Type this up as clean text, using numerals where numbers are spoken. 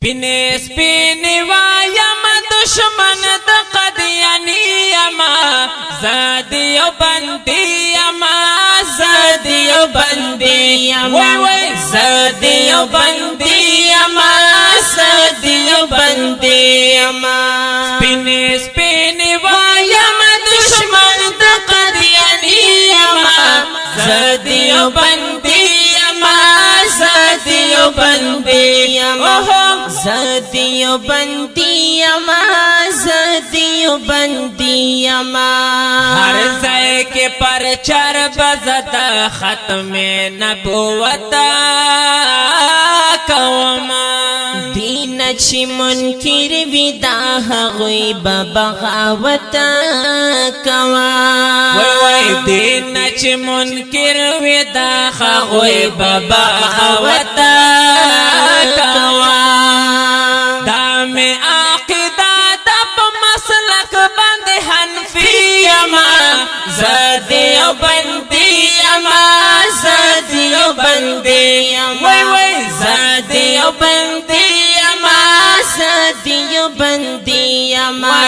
سپینې سپینې وایم دشمن د قدیانی یما زه د یو بندي یما زه د یو بندي یما زه د یو بندي یما زه د یو بندي یما سپینې سپینې وایم دشمن د قدیانی یما زه د یو بندي یما زه د یو بندي یما زدیو بندی یما زدیو بندی یما ہر ځای کې پرچار بزدا ختم نبوت کوما دین چې منکر ودا هغوی بغاوت کوا وای دین چې منکر ودا هغوی بغاوت کوا زدیو بندی یما زدیو بندی یما زدیو بندی یما زدیو بندی یما